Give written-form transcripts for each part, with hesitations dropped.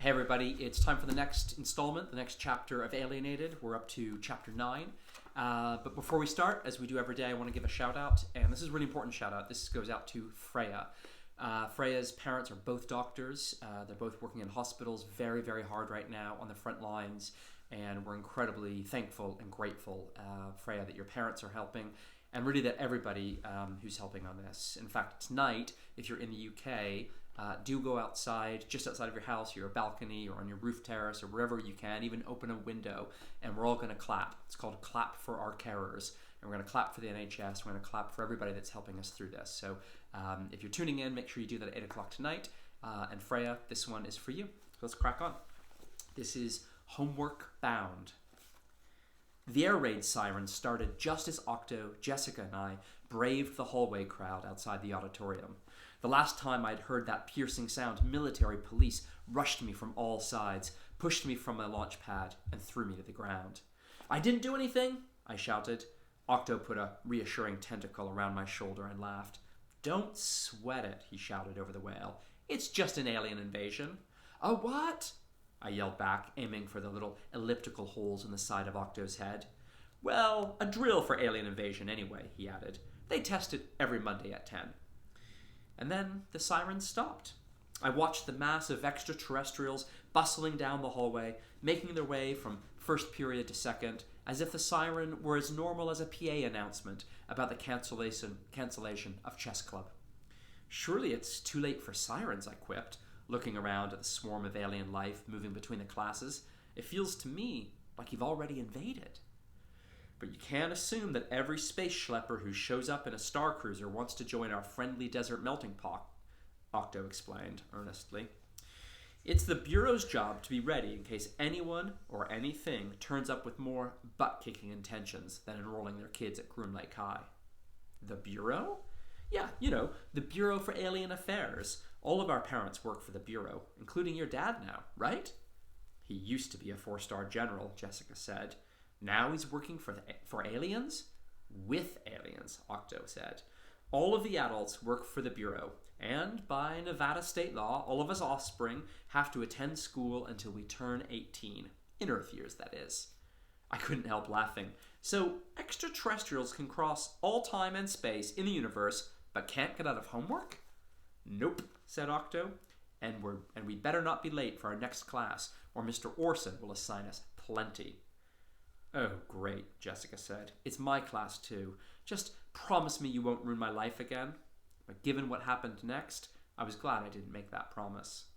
Hey everybody, it's time for the next installment, the next chapter of Alienated. We're up to chapter 9. But before we start, as we do every day, I want to give a shout out, and this is a really important shout out. This goes out to Freya. Freya's parents are both doctors. They're both working in hospitals very, very hard right now on the front lines, and we're incredibly thankful and grateful, Freya, that your parents are helping, and really that everybody who's helping on this. In fact, tonight, if you're in the UK, do go outside, just outside of your house, your balcony, or on your roof terrace, or wherever you can, even open a window, and we're all going to clap. It's called Clap for Our Carers, and we're going to clap for the NHS, we're going to clap for everybody that's helping us through this. So if you're tuning in, make sure you do that at 8 o'clock tonight, and Freya, this one is for you. So let's crack on. This is Homeward Bound. The air raid siren started just as Octo, Jessica, and I braved the hallway crowd outside the auditorium. The last time I'd heard that piercing sound, military police rushed me from all sides, pushed me from my launch pad, and threw me to the ground. "I didn't do anything," I shouted. Octo put a reassuring tentacle around my shoulder and laughed. "Don't sweat it," he shouted over the wail. "It's just an alien invasion." "A what?" I yelled back, aiming for the little elliptical holes in the side of Octo's head. "Well, a drill for alien invasion anyway," he added. "They test it every Monday at 10. And then the siren stopped. I watched the mass of extraterrestrials bustling down the hallway, making their way from first period to second, as if the siren were as normal as a PA announcement about the cancellation of chess club. "Surely it's too late for sirens," I quipped, looking around at the swarm of alien life moving between the classes. "It feels to me like you've already invaded." "But you can't assume that every space schlepper who shows up in a star cruiser wants to join our friendly desert melting pot," Octo explained earnestly. "It's the Bureau's job to be ready in case anyone or anything turns up with more butt-kicking intentions than enrolling their kids at Groom Lake High." "The Bureau?" "Yeah, the Bureau for Alien Affairs. All of our parents work for the Bureau, including your dad now, right?" "He used to be a 4-star general," Jessica said. "Now he's working for aliens?" "With aliens," Octo said. "All of the adults work for the Bureau, and by Nevada state law, all of us offspring have to attend school until we turn 18. In Earth years, that is." I couldn't help laughing. "So extraterrestrials can cross all time and space in the universe, but can't get out of homework?" "Nope," said Octo. And we'd better not be late for our next class, or Mr. Orson will assign us plenty." "Oh, great," Jessica said. "It's my class, too. Just promise me you won't ruin my life again." But given what happened next, I was glad I didn't make that promise.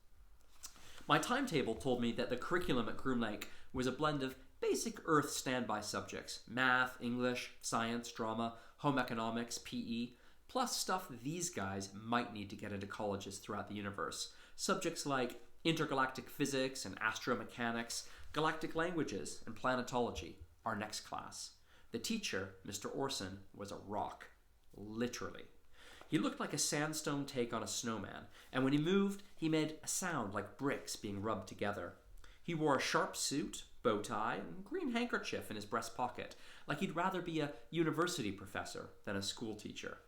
My timetable told me that the curriculum at Groom Lake was a blend of basic Earth standby subjects, math, English, science, drama, home economics, PE, plus stuff these guys might need to get into colleges throughout the universe. Subjects like intergalactic physics and astromechanics, galactic languages, and planetology. Our next class. The teacher, Mr. Orson, was a rock. Literally. He looked like a sandstone take on a snowman, and when he moved, he made a sound like bricks being rubbed together. He wore a sharp suit, bow tie, and green handkerchief in his breast pocket, like he'd rather be a university professor than a school teacher.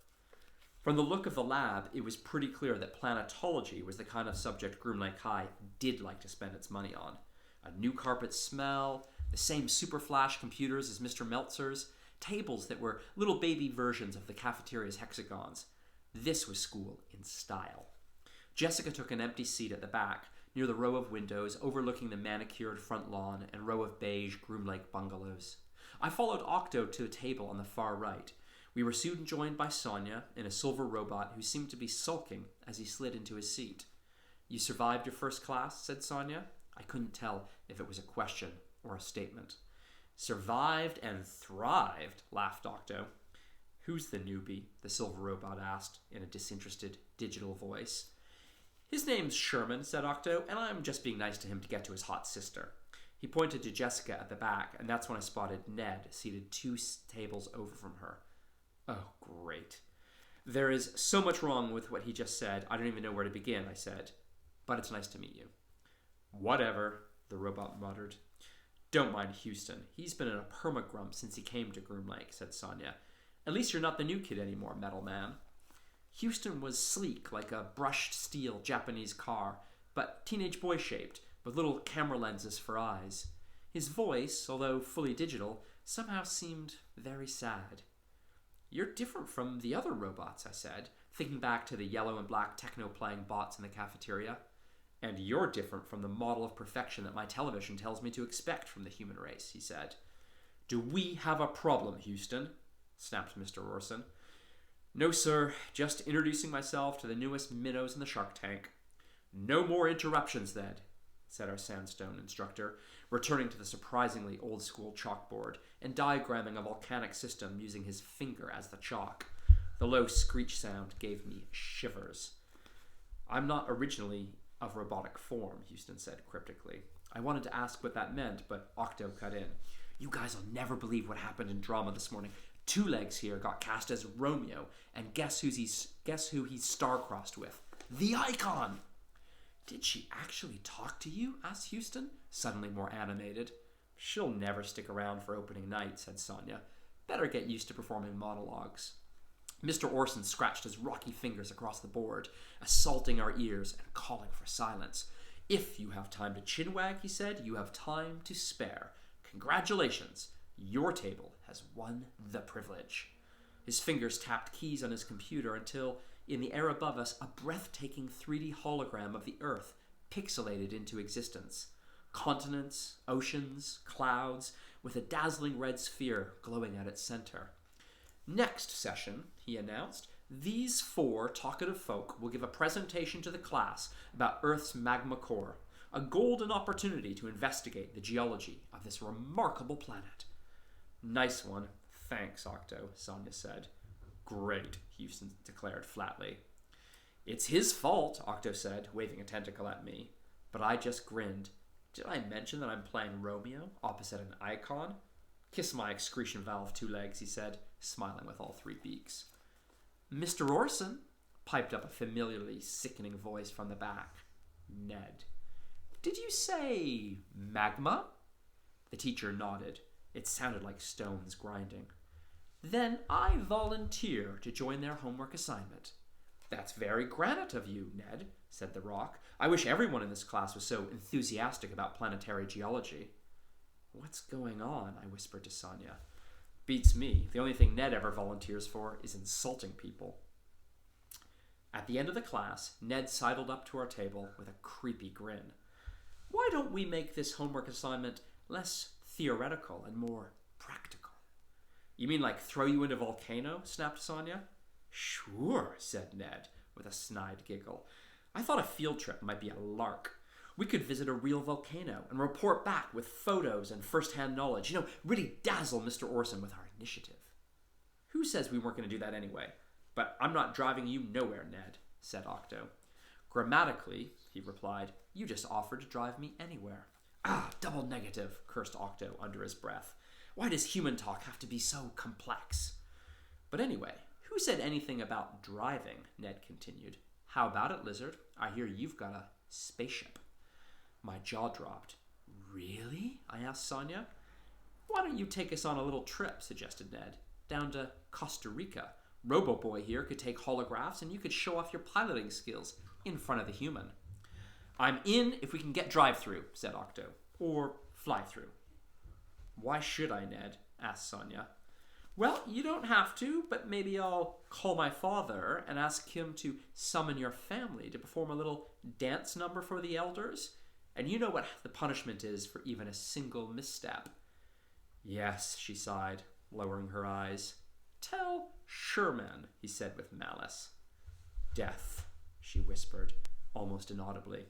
From the look of the lab, it was pretty clear that planetology was the kind of subject Groom Lake High did like to spend its money on. A new carpet smell, the same super flash computers as Mr. Meltzer's, tables that were little baby versions of the cafeteria's hexagons. This was school in style. Jessica took an empty seat at the back, near the row of windows overlooking the manicured front lawn and row of beige Groom Lake bungalows. I followed Octo to a table on the far right. We were soon joined by Sonya in a silver robot who seemed to be sulking as he slid into his seat. "You survived your first class?" said Sonya. I couldn't tell if it was a question or a statement. "Survived and thrived," laughed Octo. "Who's the newbie?" the silver robot asked in a disinterested digital voice. "His name's Sherman," said Octo, "and I'm just being nice to him to get to his hot sister." He pointed to Jessica at the back, and that's when I spotted Ned seated 2 tables over from her. Oh, great. "There is so much wrong with what he just said, I don't even know where to begin," I said. "But it's nice to meet you." "Whatever," the robot muttered. "Don't mind Houston. He's been in a perma-grump since he came to Groom Lake," said Sonya. "At least you're not the new kid anymore, Metal Man." Houston was sleek like a brushed steel Japanese car, but teenage boy-shaped, with little camera lenses for eyes. His voice, although fully digital, somehow seemed very sad. "You're different from the other robots," I said, thinking back to the yellow and black techno-playing bots in the cafeteria. "And you're different from the model of perfection that my television tells me to expect from the human race," he said. "Do we have a problem, Houston?" snapped Mr. Orson. "No, sir. Just introducing myself to the newest minnows in the Shark Tank." "No more interruptions, then," said our sandstone instructor, returning to the surprisingly old-school chalkboard and diagramming a volcanic system using his finger as the chalk. The low screech sound gave me shivers. "I'm not originally of robotic form," Houston said cryptically. I wanted to ask what that meant, but Octo cut in. "You guys will never believe what happened in drama this morning. Two Legs here got cast as Romeo, and guess who he's star-crossed with? The Icon!" "Did she actually talk to you?" asked Houston, suddenly more animated. "She'll never stick around for opening night," said Sonya. "Better get used to performing monologues." Mr. Orson scratched his rocky fingers across the board, assaulting our ears and calling for silence. "If you have time to chinwag," he said, "you have time to spare. Congratulations. Your table has won the privilege." His fingers tapped keys on his computer until, in the air above us, a breathtaking 3D hologram of the Earth pixelated into existence. Continents, oceans, clouds, with a dazzling red sphere glowing at its center. "Next session," he announced, "these 4 talkative folk will give a presentation to the class about Earth's magma core, a golden opportunity to investigate the geology of this remarkable planet." "Nice one. Thanks, Octo," Sonya said. "Great," Houston declared flatly. "It's his fault," Octo said, waving a tentacle at me. But I just grinned. Did I mention that I'm playing Romeo opposite an icon? "Kiss my excretion valve, Two Legs," he said, smiling with all 3 beaks. "Mr. Orson," piped up a familiarly sickening voice from the back. Ned. "Did you say magma?" The teacher nodded. It sounded like stones grinding. "Then I volunteer to join their homework assignment." "That's very granite of you, Ned," said the Rock. "I wish everyone in this class was so enthusiastic about planetary geology." "What's going on?" I whispered to Sonya. "Beats me. The only thing Ned ever volunteers for is insulting people." At the end of the class, Ned sidled up to our table with a creepy grin. "Why don't we make this homework assignment less theoretical and more practical?" "You mean like throw you in a volcano?" snapped Sonya. "Sure," said Ned, with a snide giggle. "I thought a field trip might be a lark. We could visit a real volcano and report back with photos and first-hand knowledge. Really dazzle Mr. Orson with our initiative." "Who says we weren't going to do that anyway? But I'm not driving you nowhere, Ned," said Octo. "Grammatically," he replied, "you just offered to drive me anywhere." "Ah, double negative," cursed Octo under his breath. "Why does human talk have to be so complex?" "But anyway, who said anything about driving?" Ned continued. "How about it, Lizard? I hear you've got a spaceship." My jaw dropped. "Really?" I asked Sonya. "Why don't you take us on a little trip?" suggested Ned. "Down to Costa Rica. Robo-Boy here could take holographs and you could show off your piloting skills in front of the human." "I'm in if we can get drive-through," said Octo. "Or fly-through." "Why should I, Ned?" asked Sonya. "Well, you don't have to, but maybe I'll call my father and ask him to summon your family to perform a little dance number for the elders. And you know what the punishment is for even a single misstep." "Yes," she sighed, lowering her eyes. "Tell Sherman," he said with malice. "Death," she whispered, almost inaudibly.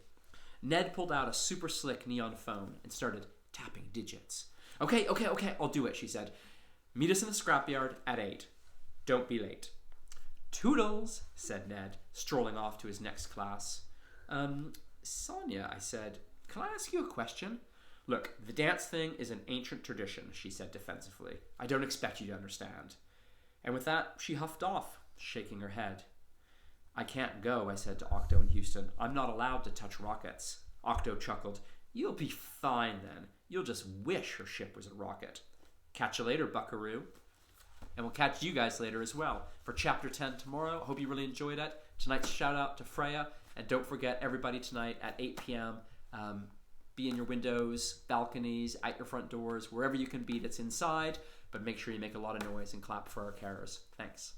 Ned pulled out a super slick neon phone and started tapping digits. Okay, I'll do it," she said. "Meet us in the scrapyard at 8. Don't be late." "Toodles," said Ned, strolling off to his next class. Sonya," I said, "can I ask you a question?" "Look, the dance thing is an ancient tradition," she said defensively. "I don't expect you to understand." And with that, she huffed off, shaking her head. "I can't go," I said to Octo and Houston. "I'm not allowed to touch rockets." Octo chuckled. "You'll be fine then. You'll just wish her ship was a rocket." Catch you later, buckaroo. And we'll catch you guys later as well for Chapter 10 tomorrow. I hope you really enjoyed it. Tonight's shout out to Freya. And don't forget, everybody, tonight at 8 p.m., Be in your windows, balconies, at your front doors, wherever you can be that's inside, but make sure you make a lot of noise and clap for our carers. Thanks.